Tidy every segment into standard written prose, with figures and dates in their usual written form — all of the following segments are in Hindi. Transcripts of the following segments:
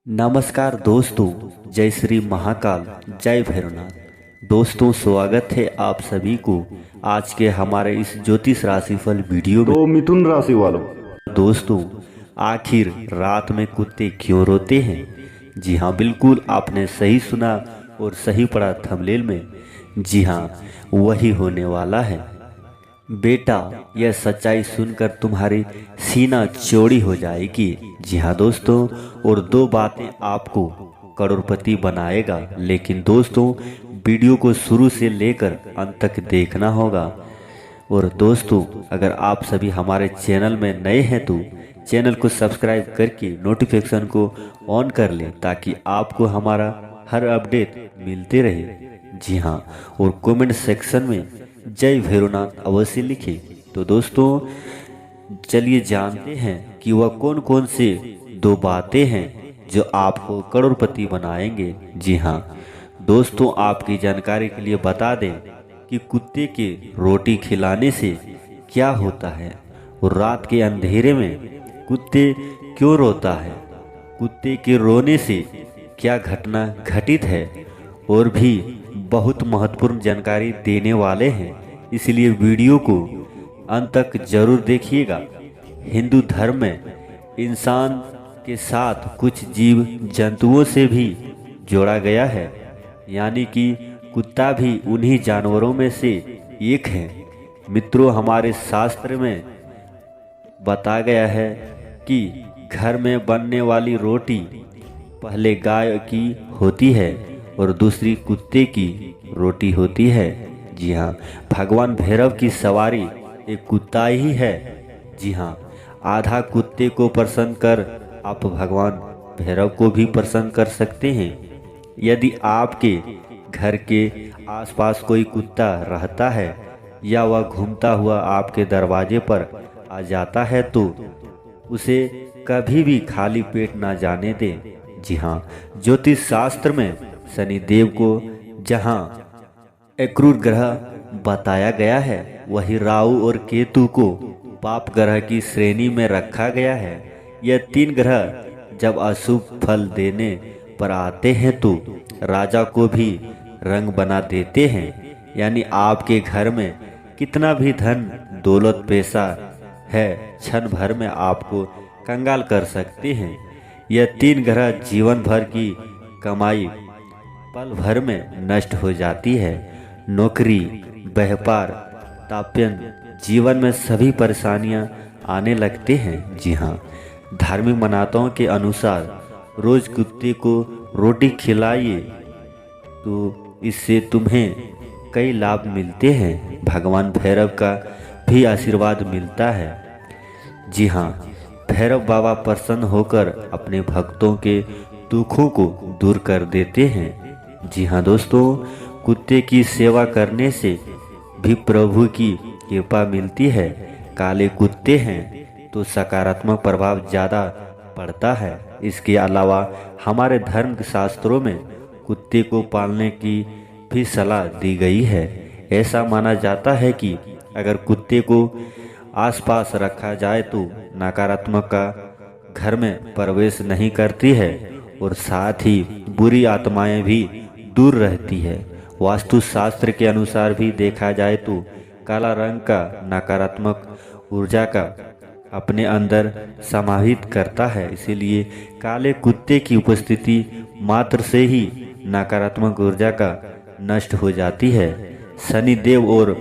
नमस्कार दोस्तों, जय श्री महाकाल, जय भैरवनाथ। दोस्तों, स्वागत है आप सभी को आज के हमारे इस ज्योतिष राशिफल वीडियो में। तो मिथुन राशि वालों, दोस्तों, आखिर रात में कुत्ते क्यों रोते हैं? जी हाँ, बिल्कुल आपने सही सुना और सही पढ़ा थंबनेल में। जी हाँ, वही होने वाला है बेटा। यह सच्चाई सुनकर तुम्हारी सीना चौड़ी हो जाएगी। जी हाँ दोस्तों, और दो बातें आपको करोड़पति बनाएगा। लेकिन दोस्तों, वीडियो को शुरू से लेकर अंत तक देखना होगा। और दोस्तों, अगर आप सभी हमारे चैनल में नए हैं तो चैनल को सब्सक्राइब करके नोटिफिकेशन को ऑन कर लें, ताकि आपको हमारा हर अपडेट मिलते रहे। जी हाँ, और कमेंट सेक्शन में जय भैरवनाथ अवश्य लिखें। तो दोस्तों, चलिए जानते हैं कि वह कौन कौन से दो बातें हैं जो आपको करोड़पति बनाएंगे। जी हाँ दोस्तों, आपकी जानकारी के लिए बता दें कि कुत्ते के रोटी खिलाने से क्या होता है और रात के अंधेरे में कुत्ते क्यों रोता है, कुत्ते के रोने से क्या घटना घटित है, और भी बहुत महत्वपूर्ण जानकारी देने वाले हैं। इसलिए वीडियो को अंत तक जरूर देखिएगा। हिंदू धर्म में इंसान के साथ कुछ जीव जंतुओं से भी जोड़ा गया है, यानी कि कुत्ता भी उन्हीं जानवरों में से एक है। मित्रों, हमारे शास्त्र में बताया गया है कि घर में बनने वाली रोटी पहले गाय की होती है और दूसरी कुत्ते की रोटी होती है। जी हाँ, भगवान भैरव की सवारी एक कुत्ता ही है। जी हाँ, आधा कुत्ते को प्रसन्न कर आप भगवान भैरव को भी प्रसन्न कर सकते हैं। यदि आपके घर के आसपास कोई कुत्ता रहता है या वह घूमता हुआ आपके दरवाजे पर आ जाता है तो उसे कभी भी खाली पेट ना जाने दें। जी हाँ, ज्योतिष शास्त्र में शनिदेव को जहाँ अक्रूर ग्रह बताया गया है, वही राहु और केतु को पाप ग्रह की श्रेणी में रखा गया है। यह तीन ग्रह जब अशुभ फल देने पर आते हैं तो राजा को भी रंग बना देते हैं। यानी आपके घर में कितना भी धन दौलत पैसा है, क्षण भर में आपको कंगाल कर सकते हैं। यह तीन ग्रह जीवन भर की कमाई पल भर में नष्ट हो जाती है। नौकरी, व्यापार, ताप्यन, जीवन में सभी परेशानियां आने लगते हैं। जी हाँ, धार्मिक मान्यताओं के अनुसार रोज कुत्ते को रोटी खिलाइए तो इससे तुम्हें कई लाभ मिलते हैं। भगवान भैरव का भी आशीर्वाद मिलता है। जी हाँ, भैरव बाबा प्रसन्न होकर अपने भक्तों के दुखों को दूर कर देते हैं। जी हाँ दोस्तों, कुत्ते की सेवा करने से भी प्रभु की कृपा मिलती है। काले कुत्ते हैं तो सकारात्मक प्रभाव ज़्यादा पड़ता है। इसके अलावा हमारे धर्म शास्त्रों में कुत्ते को पालने की भी सलाह दी गई है। ऐसा माना जाता है कि अगर कुत्ते को आसपास रखा जाए तो नकारात्मक का घर में प्रवेश नहीं करती है और साथ ही बुरी आत्माएं भी दूर रहती है। वास्तु शास्त्र के अनुसार भी देखा जाए तो काला रंग का नकारात्मक ऊर्जा का अपने अंदर समाहित करता है। इसीलिए काले कुत्ते की उपस्थिति मात्र से ही नकारात्मक ऊर्जा का नष्ट हो जाती है। शनि देव और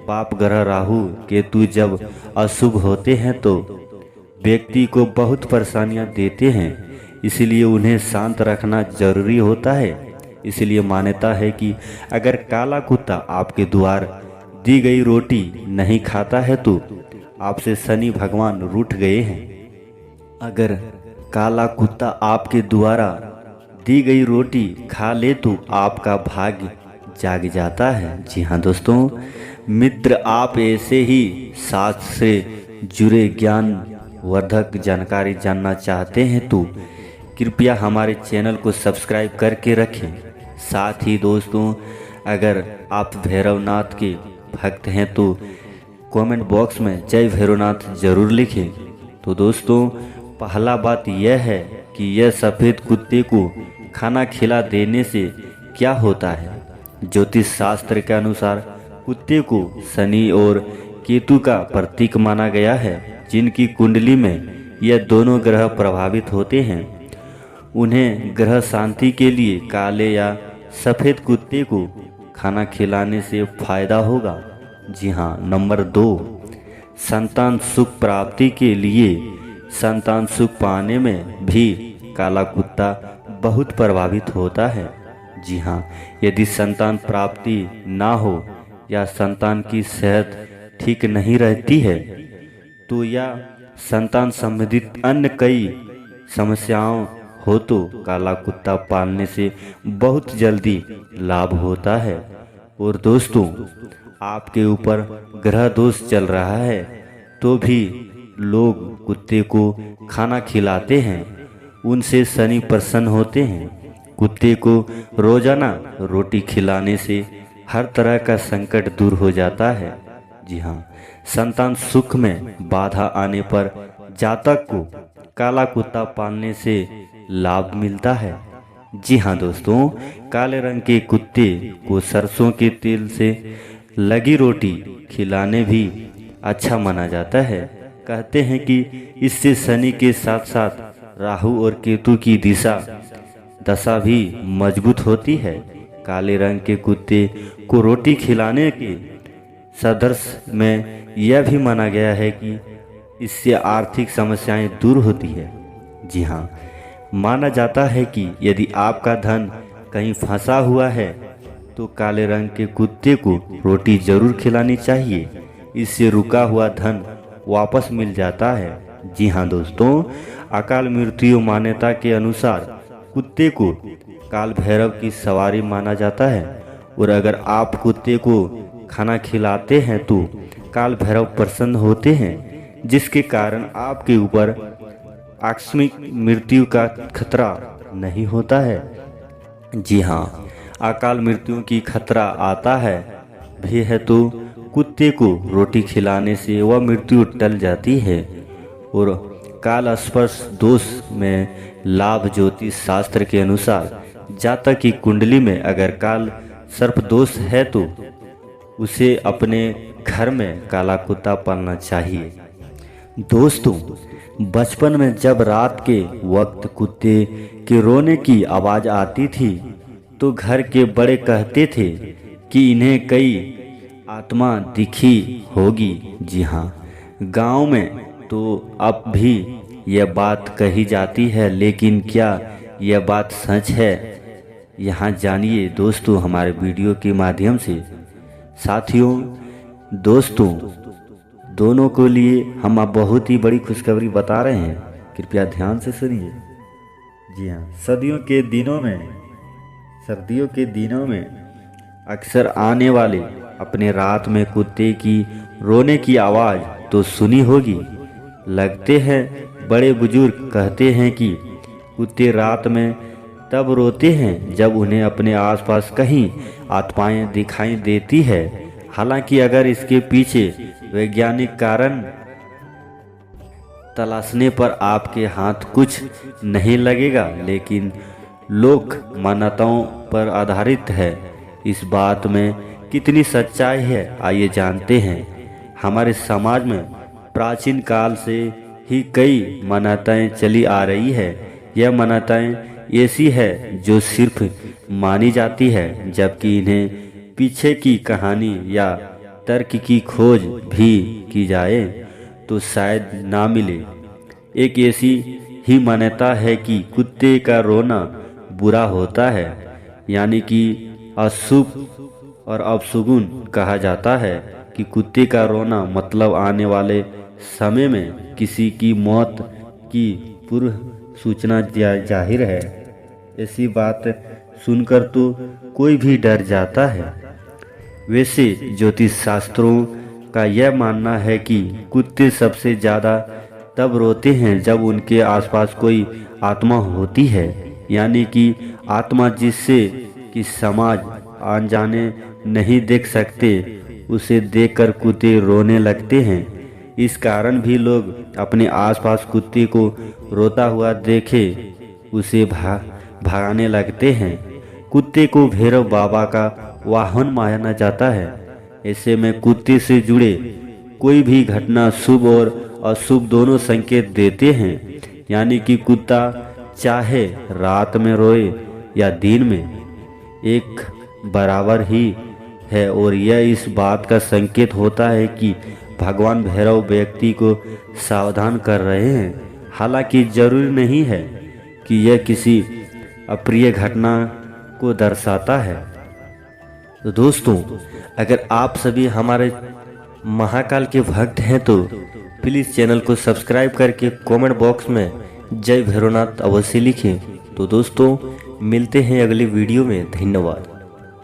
पाप ग्रह राहु केतु जब अशुभ होते हैं तो व्यक्ति को बहुत परेशानियां देते हैं। इसीलिए उन्हें शांत रखना जरूरी होता है। इसलिए मान्यता है कि अगर काला कुत्ता आपके द्वार दी गई रोटी नहीं खाता है तो आपसे शनि भगवान रूठ गए हैं। अगर काला कुत्ता आपके द्वारा दी गई रोटी खा ले तो आपका भाग्य जाग जाता है। जी हाँ दोस्तों, मित्र, आप ऐसे ही शास्त्र से जुड़े ज्ञान वर्धक जानकारी जानना चाहते हैं तो कृपया हमारे चैनल को सब्सक्राइब करके रखें। साथ ही दोस्तों, अगर आप भैरवनाथ के भक्त हैं तो कमेंट बॉक्स में जय भैरवनाथ जरूर लिखें। तो दोस्तों, पहला बात यह है कि यह सफ़ेद कुत्ते को खाना खिला देने से क्या होता है। ज्योतिष शास्त्र के अनुसार कुत्ते को शनि और केतु का प्रतीक माना गया है। जिनकी कुंडली में यह दोनों ग्रह प्रभावित होते हैं उन्हें ग्रह शांति के लिए काले या सफ़ेद कुत्ते को खाना खिलाने से फायदा होगा। जी हाँ। नंबर 2, संतान सुख प्राप्ति के लिए संतान सुख पाने में भी काला कुत्ता बहुत प्रभावित होता है। जी हाँ। यदि संतान प्राप्ति ना हो या संतान की सेहत ठीक नहीं रहती है तो या संतान संबंधित अन्य कई समस्याओं हो तो काला कुत्ता पालने से बहुत जल्दी लाभ होता है। और दोस्तों, आपके ऊपर ग्रह दोष चल रहा है तो भी लोग कुत्ते को खाना खिलाते हैं, उनसे शनि प्रसन्न होते हैं। कुत्ते को रोजाना रोटी खिलाने से हर तरह का संकट दूर हो जाता है। जी हाँ। संतान सुख में बाधा आने पर जातक को काला कुत्ता पालने से लाभ मिलता है। जी हाँ दोस्तों, काले रंग के कुत्ते को सरसों के तेल से लगी रोटी खिलाने भी अच्छा माना जाता है। कहते हैं कि इससे शनि के साथ साथ राहु और केतु की दशा भी मजबूत होती है। काले रंग के कुत्ते को रोटी खिलाने के सदर्श में यह भी माना गया है कि इससे आर्थिक समस्याएं दूर होती है। जी हाँ। माना जाता है कि यदि आपका धन कहीं फंसा हुआ है तो काले रंग के कुत्ते को रोटी जरूर खिलानी चाहिए। इससे रुका हुआ धन वापस मिल जाता है। जी हाँ दोस्तों, अकाल मृत्यु मान्यता के अनुसार कुत्ते को काल भैरव की सवारी माना जाता है और अगर आप कुत्ते को खाना खिलाते हैं तो काल भैरव प्रसन्न होते हैं, जिसके कारण आपके ऊपर आकस्मिक मृत्यु का खतरा नहीं होता है। जी हाँ। अकाल मृत्यु की खतरा आता है भी है तो कुत्ते को रोटी खिलाने से वह मृत्यु टल जाती है। और काल स्पर्श दोष में लाभ ज्योतिष शास्त्र के अनुसार जातक की कुंडली में अगर काल सर्प दोष है तो उसे अपने घर में काला कुत्ता पालना चाहिए। दोस्तों, बचपन में जब रात के वक्त कुत्ते के रोने की आवाज़ आती थी तो घर के बड़े कहते थे कि इन्हें कई आत्मा दिखी होगी। जी हाँ। गांव में तो अब भी यह बात कही जाती है, लेकिन क्या यह बात सच है? यहाँ जानिए दोस्तों हमारे वीडियो के माध्यम से। साथियों, दोस्तों, दोनों को लिए हम अब बहुत ही बड़ी खुशखबरी बता रहे हैं, कृपया ध्यान से सुनिए। जी हाँ। सर्दियों के दिनों में अक्सर आने वाले अपने रात में कुत्ते की रोने की आवाज़ तो सुनी होगी। लगते हैं बड़े बुजुर्ग कहते हैं कि कुत्ते रात में तब रोते हैं जब उन्हें अपने आसपास कहीं आत्माएं दिखाई देती है। हालांकि अगर इसके पीछे वैज्ञानिक कारण तलाशने पर आपके हाथ कुछ नहीं लगेगा, लेकिन लोक मान्यताओं पर आधारित है। इस बात में कितनी सच्चाई है आइए जानते हैं। हमारे समाज में प्राचीन काल से ही कई मान्यताएं चली आ रही है। यह मान्यताएं ऐसी है जो सिर्फ मानी जाती है, जबकि इन्हें पीछे की कहानी या तर्क की खोज भी की जाए तो शायद ना मिले। एक ऐसी ही मान्यता है कि कुत्ते का रोना बुरा होता है, यानी कि अशुभ और अपशगुन कहा जाता है कि कुत्ते का रोना मतलब आने वाले समय में किसी की मौत की पूर्व सूचना जाहिर है। ऐसी बात सुनकर तो कोई भी डर जाता है। वैसे ज्योतिष शास्त्रों का यह मानना है कि कुत्ते सबसे ज़्यादा तब रोते हैं जब उनके आसपास कोई आत्मा होती है, यानी कि आत्मा जिससे कि समाज अनजाने नहीं देख सकते, उसे देखकर कुत्ते रोने लगते हैं। इस कारण भी लोग अपने आसपास कुत्ते को रोता हुआ देखे उसे भगाने लगते हैं। कुत्ते को भैरव बाबा का वाहन माना जाता है। ऐसे में कुत्ते से जुड़े कोई भी घटना शुभ और अशुभ दोनों संकेत देते हैं। यानी कि कुत्ता चाहे रात में रोए या दिन में, एक बराबर ही है और यह इस बात का संकेत होता है कि भगवान भैरव व्यक्ति को सावधान कर रहे हैं। हालांकि जरूरी नहीं है कि यह किसी अप्रिय घटना को दर्शाता है। तो दोस्तों, अगर आप सभी हमारे महाकाल के भक्त हैं तो प्लीज़ चैनल को सब्सक्राइब करके कमेंट बॉक्स में जय भैरवनाथ अवश्य लिखें। तो दोस्तों, मिलते हैं अगली वीडियो में। धन्यवाद।